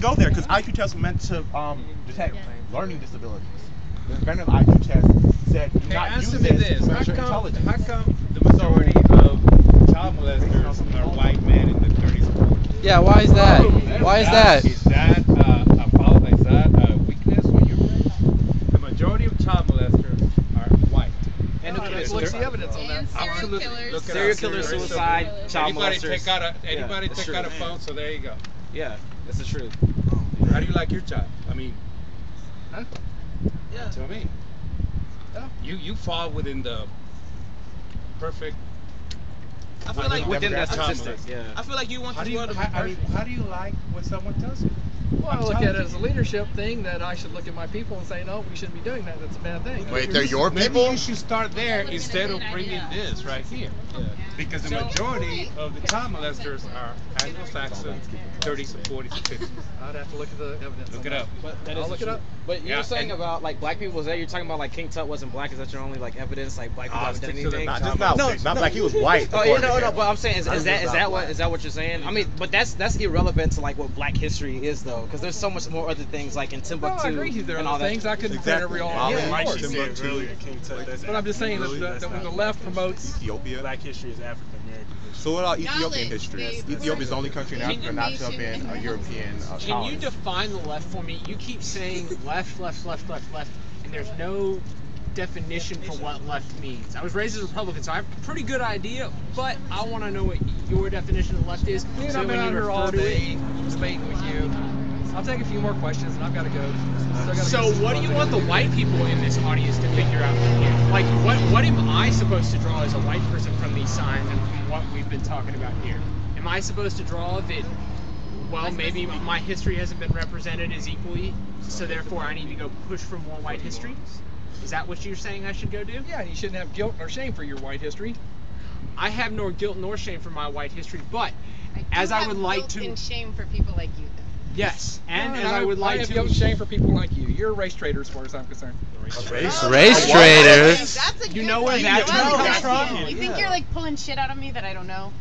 go there because IQ tests were meant to detect learning disabilities. The inventor of the IQ test said, "Do not use this to measure intelligence." How come the majority of child molesters are white men in the 30s and 40s? Yeah, why is that? Why is that? Is that a fault? Is that a weakness for your race? The majority of child molesters are white. And what's the evidence on that? Absolutely. Serial killers, suicide, child molesters. Anybody take out a phone, so there you go. Yeah, that's the truth. How do you like your child? I mean, Huh? yeah. That's what I mean. Yeah. You fall within the perfect. I feel like within that statistic, yeah. I feel like you want How the do you? world to be perfect. How do you like what someone tells you? Well, I look at it as a leadership thing that I should look at my people and say, no, we shouldn't be doing that. That's a bad thing. Wait, they're your Maybe people? you should start there instead of bringing this right here. Yeah. Because the majority of the child molesters are Anglo-Saxon, 30s and 40s and 50s. I'd have to look at the evidence. Look it up. But that I'll is look the it up. truth. But you were saying about like black people. Was that you're talking about like King Tut wasn't black? Is that your only like evidence? Like black people haven't done anything? Not like he was white. Oh yeah, no. But I'm saying, is that what you're saying? I mean, but that's irrelevant to like what black history is though, because there's so much more other things like in Timbuktu. No, I agree with you. There and are all other things that. I couldn't print every all. Yeah, of course. But I'm just saying that when the left promotes Ethiopia. Black history is African American history. So what about Ethiopian history? Ethiopia is the only country in Africa not to have been a European Can you colony. define the left for me? You keep saying left, and there's no definition for what left means. I was raised as a Republican, so I have a pretty good idea, but I want to know what your definition of left is. Dude, So I've been when out you here all refer to it- day debating with you. I'll take a few more questions and I've got to go. So what do you want the white people in this audience to figure out from here? Like, what am I supposed to draw as a white person from these signs and from what we've been talking about here? Am I supposed to draw that, well, maybe my history hasn't been represented as equally, so therefore I need to go push for more white history? Is that what you're saying I should go do? Yeah, you shouldn't have guilt or shame for your white history. I have nor guilt nor shame for my white history, but as I would like to... and shame for people like you, though. Yes, and No, as I would I like have to... guilt and shame for people like you. You're a race traitor as far as I'm concerned. Race traders. That's a You good know where thing. that Noel term comes Active. from? You think you're like pulling shit out of me that I don't know?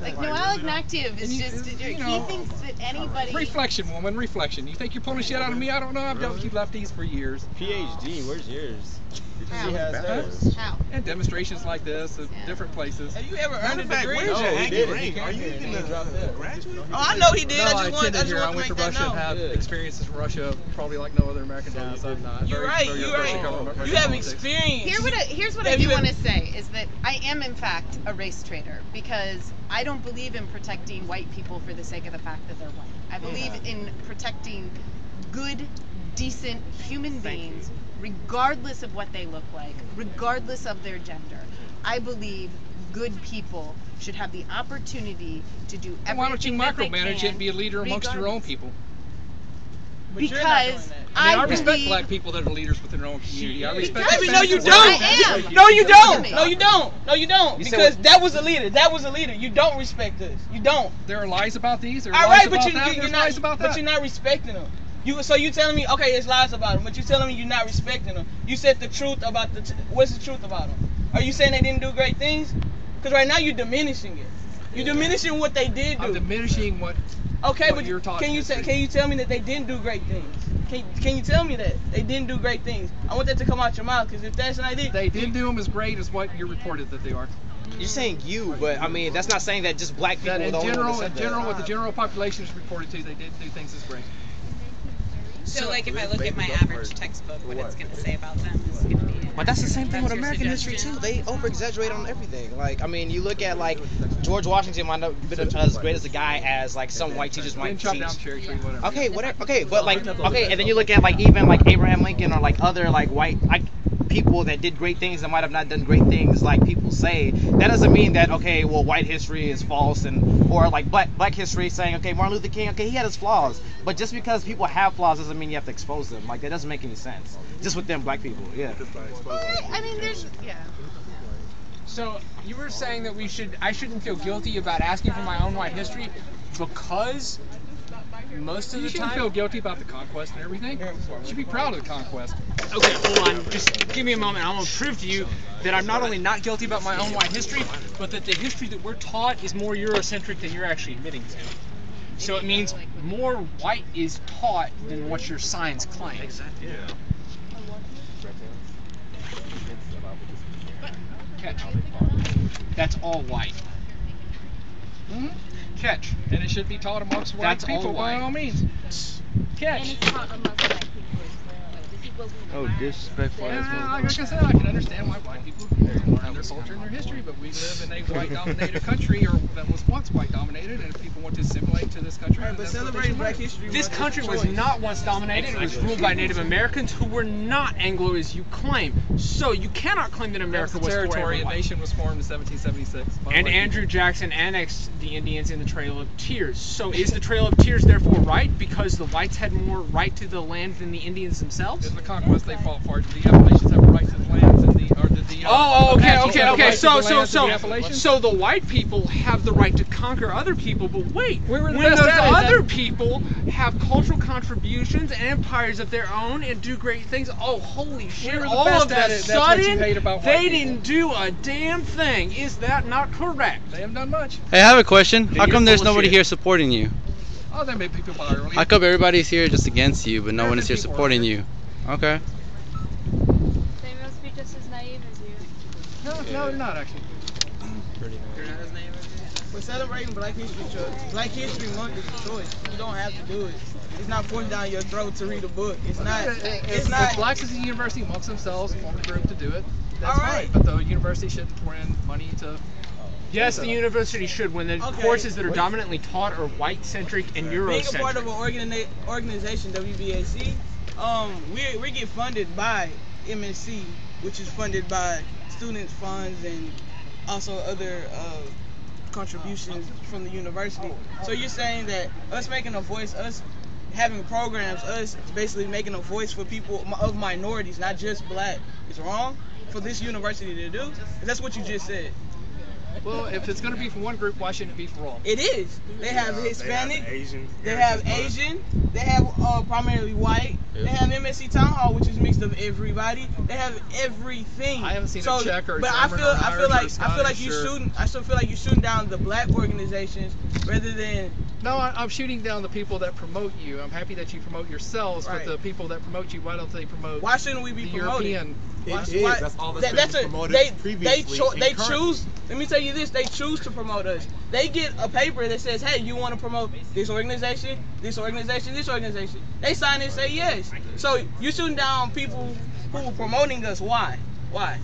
Like Noel Active is just, he thinks that anybody... Reflection, woman, reflection. You think you're pulling shit out of me? I don't know. I've dealt with you lefties for years. PhD, where's yours? How? She has hers. How? And demonstrations like this at different places. Have you ever earned a degree? No, he did. Are you even a graduate? Oh, I know he did. No, I I just want attended here. I to went to make that Russia and known. had experiences from Russia, probably like no other American does. I'm not. You're right. You have experience. Here's what I do want to say is that I am in fact a race traitor because I don't believe in protecting white people for the sake of the fact that they're white. I believe in protecting good, decent human beings regardless of what they look like, regardless of their gender. I believe good people should have the opportunity to do everything Why don't you that they micromanage it can, and be a leader amongst your own people? Because I respect black people that are leaders within their own community. I respect Baby, no, you I don't. am. No, you don't. Listen to No, me. you don't. No, you don't. Because that was a leader. That was a leader. You don't respect us. You don't. There are lies about these. There are All lies right, but about that. you're There's not. lies about that. But you're not respecting them. So you telling me, okay, it's lies about them, but you telling me you're not respecting them. You said the truth about what's the truth about them? Are you saying they didn't do great things? Because right now you're diminishing it. You're diminishing what they did do. I'm diminishing what. Okay, what but you're talking. can you tell me that they didn't do great things? Can you tell me that they didn't do great things? I want that to come out your mouth, because if that's not it, They didn't do them as great as what you reported that they are. You're saying you, but I mean that's not saying that just black people That are in the only general, ones that said that. what the general population is reported to, they did do things as great. So, like, if I look at my average textbook, what it's going to say about them is going to be... But that's the same thing with your American history too. suggestion? They over-exaggerate on everything. Like, I mean, you look at like George Washington might not have been as great as a guy as like some white teachers might Then chop teach. down cherry tree, whatever. Okay, whatever. Okay, but like, okay, and then you look at like even like Abraham Lincoln or like other like white people that did great things that might have not done great things like people say. That doesn't mean that okay, well, white history is false and or like black history saying okay, Martin Luther King, okay, he had his flaws, but just because people have flaws doesn't mean you have to expose them. Like that doesn't make any sense. Just with them black people, yeah. I mean, yeah. So you were saying that I shouldn't feel guilty about asking for my own white history because most of You the shouldn't time... feel guilty about the conquest and everything. You should be proud of the conquest. Okay, hold on. Just give me a moment. I'm going to prove to you that I'm not only not guilty about my own white history, but that the history that we're taught is more Eurocentric than you're actually admitting to. So it means more white is taught than what your science claims. Exactly. Yeah. Catch. That's all white. Mm-hmm. Catch. And it should be taught amongst white people by all means. Catch. And it's taught amongst white people as well. This is what we Oh, disrespectful. Yeah, like I said, I can understand why white people learn their culture and their history, but we live in a white-dominated country, or that was once white-dominated, and if people want to assimilate to this country, But celebrating Black History This country was not once dominated. It was ruled by Native Americans who were not Anglo as you claim. So you cannot claim that America was territory. A forever nation was formed in 1776. And Andrew Jackson annexed the Indians in the Trail of Tears. So is the Trail of Tears therefore right because the whites had more right to the land than the Indians themselves? In the conquest they fought for, did the Appalachians have a right to the lands, and okay. So the white people have the right to conquer other people, but wait, when those other people have cultural contributions and empires of their own and do great things, oh holy shit! All of a sudden, they didn't do a damn thing. Is that not correct? They haven't done much. Hey, I have a question. How come there's nobody here supporting you? Oh, they made people buy early. How come everybody's here just against you, but no one is here supporting you? Okay. They must be just as naive as you. No, they're not actually. We're celebrating Black History Month. Black History Month is a choice. You don't have to do it. It's not forced down your throat to read a book. It's not. It's not. If Blacks as a university amongst themselves form a group to do it, that's All right. fine. But the university should pour in money to. Yes, the university should when the courses that are dominantly taught are white-centric and Eurocentric. Being a part of an organization, WBAC, we get funded by MNC, which is funded by student funds and also other contributions from the university. So you're saying that us making a voice, us having programs, us basically making a voice for people of minorities, not just black, is wrong for this university to do? That's what you just said. Well, if it's going to be for one group, why shouldn't it be for all? It is. They have Hispanic, they have Asian, they have primarily white, they have MSC Town Hall, which is mixed of everybody. They have everything. I haven't seen a check or but I feel like you're shooting down the black organizations rather than. No, I'm shooting down the people that promote you. I'm happy that you promote yourselves, but the people that promote you, why don't they promote? Why shouldn't we be the promoting? European? That's all that's been promoted previously. They choose. Let me tell you this: they choose to promote us. They get a paper that says, "Hey, you want to promote this organization, this organization, this organization?" They sign it and say yes. So you're shooting down people who are promoting us. Why? Why?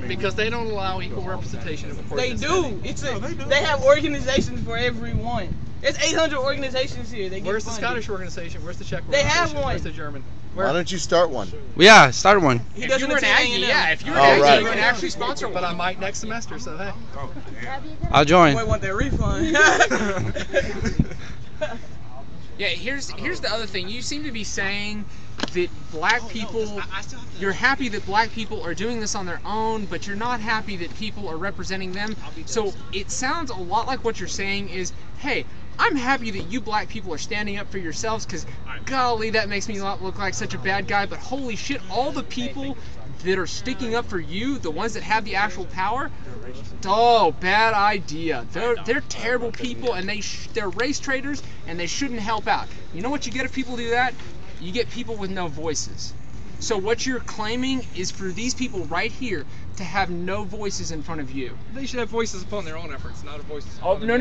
Because they don't allow equal representation of a They do. They have organizations for everyone. There's 800 organizations here. Where's the Scottish organization? Where's the Czech organization? They have one. Where's the German? Why don't you start one? Yeah, start one. If you were an Aggie, if you were an Aggie, you can actually sponsor one. But I might next semester, so hey. I'll join. Boy, want their refund. Yeah, here's the other thing. You seem to be saying that black people, you're happy that black people are doing this on their own, but you're not happy that people are representing them. So it sounds a lot like what you're saying is, hey, I'm happy that you black people are standing up for yourselves because, golly, that makes me not look like such a bad guy, but holy shit, all the people that are sticking up for you, the ones that have the actual power, oh, bad idea. They're terrible people, and they're race traitors, and they shouldn't help out. You know what you get if people do that? You get people with no voices. So what you're claiming is for these people right here to have no voices in front of you. They should have voices upon their own efforts, not voices. Oh no.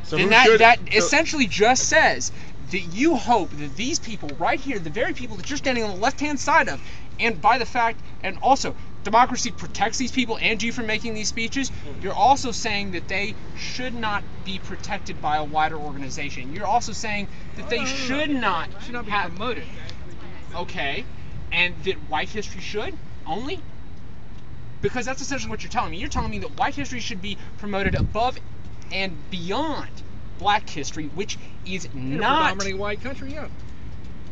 So and that essentially just says that you hope that these people right here, the very people that you're standing on the left-hand side of, and by the fact, and also democracy protects these people and you from making these speeches, you're also saying that they should not be protected by a wider organization. You're also saying that they should not be promoted. Okay, and that white history should only? Because that's essentially what you're telling me. You're telling me that white history should be promoted above and beyond black history, which is not predominantly white country. Yeah,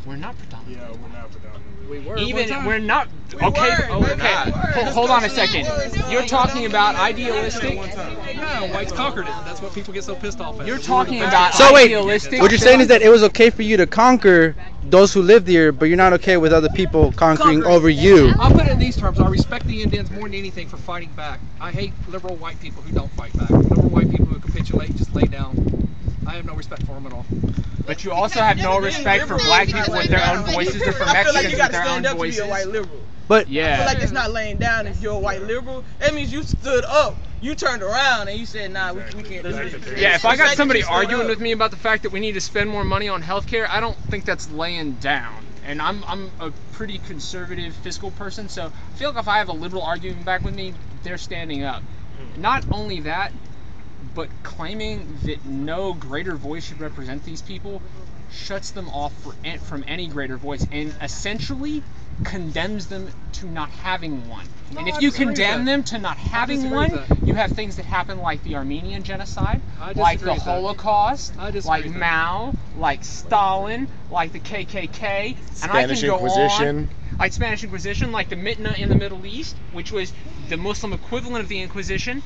we're not predominantly. Yeah, we're not predominantly. We were. Even we're not. Okay. Hold on a second. You're talking about idealistic. No, whites conquered it. That's what people get so pissed off at. You're talking about so idealistic. Wait, what you're saying is that it was okay for you to conquer those who lived here, but you're not okay with other people conquering over you. I'll put it in these terms. I respect the Indians more than anything for fighting back. I hate liberal white people who don't fight back. Liberal white people who capitulate, just lay down. I have no respect for them at all. But you also have no respect for black people with their own voices or for I feel like Mexicans you with gotta their own stand up to be voices. a white liberal. But yeah, I feel like it's not laying down if you're a white liberal. That means you stood up, you turned around, and you said, nah, we can't do this. Yeah, if I got somebody arguing with me about the fact that we need to spend more money on healthcare, I don't think that's laying down. And I'm a pretty conservative fiscal person, so I feel like if I have a liberal arguing back with me, they're standing up. Not only that, but claiming that no greater voice should represent these people shuts them off from any greater voice and essentially condemns them to not having one. No, and if I you disagree with condemn that. them to not having disagree with one, that. you have things that happen like the Armenian genocide, I like disagree the with that. Holocaust, I disagree like with that. Mao, like Stalin, like the KKK, and I Spanish can go Inquisition. on. Like Spanish Inquisition, like the Mitna in the Middle East, which was the Muslim equivalent of the Inquisition.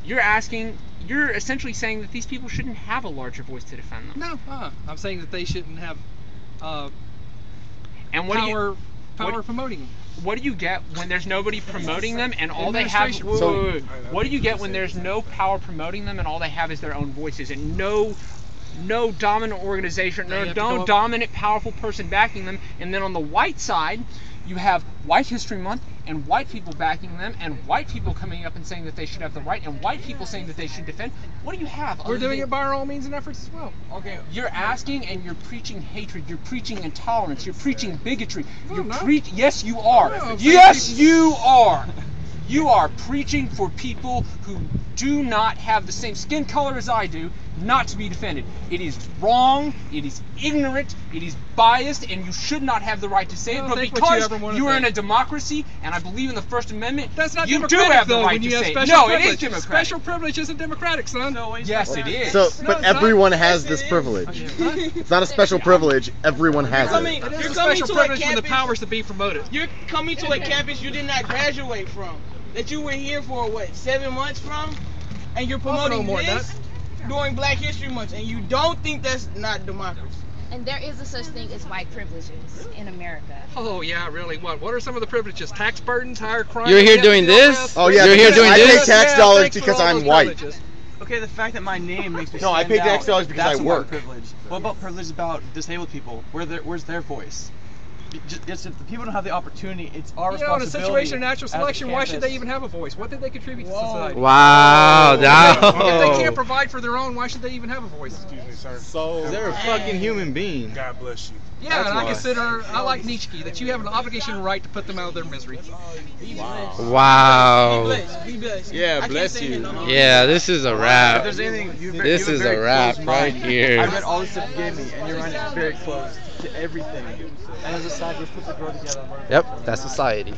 You're essentially saying that these people shouldn't have a larger voice to defend them. No, I'm saying that they shouldn't have And what power what, promoting them. What do you get when there's nobody promoting them and all they have? Administration. What do you get when there's no power promoting them and all they have is their own voices and no dominant organization, no dominant powerful person backing them? And then on the white side, you have White History Month and white people backing them and white people coming up and saying that they should have the right and white people saying that they should defend. What do you have? We're doing it by our own means and efforts as well. Okay, you're asking and you're preaching hatred. You're preaching intolerance. You're preaching bigotry. No, Yes, you are. No, Yes, you are. You are preaching for people who do not have the same skin color as I do, not to be defended. It is wrong, it is ignorant, it is biased, and you should not have the right to say it. But because you are in a democracy, and I believe in the First Amendment, that's not you democratic, do have the though, right when to you have say it. special No, privilege. it is democratic. Special privilege isn't democratic, son. Yes, it is. So, but everyone has this privilege. It's not a special privilege. Everyone has it. It is a special privilege when the powers to be promoted. You're coming to a campus you did not graduate from, that you were here for, 7 months from? And you're promoting this during Black History Month, and you don't think that's not democracy? And there is a such thing as white privileges in America. Oh yeah, really? What are some of the privileges? Tax burdens, higher crime. You're here doing this? Oh yeah, you're here doing I this? pay tax dollars because I'm white. Okay, the fact that my name makes me No, I stand pay tax out, dollars because that's I a work. white privilege. What about privilege about disabled people? Where's their voice? Just if the people don't have the opportunity, it's our responsibility. In a situation of natural as a selection, why should campus. they even have a voice? What did they contribute to society? Wow, If they can't provide for their own, why should they even have a voice? Excuse me, sir. So they're a fucking human being. God bless you. Yeah, and I like Nietzsche, that you have an obligation and right to put them out of their misery. Wow. Be blessed. Yeah, bless you. Yeah, this is a wrap. If there's anything, This is a wrap right here. I read all the stuff you gave me, and your mind is very close to everything. And as a side, we're supposed to grow together. Yep, that's society.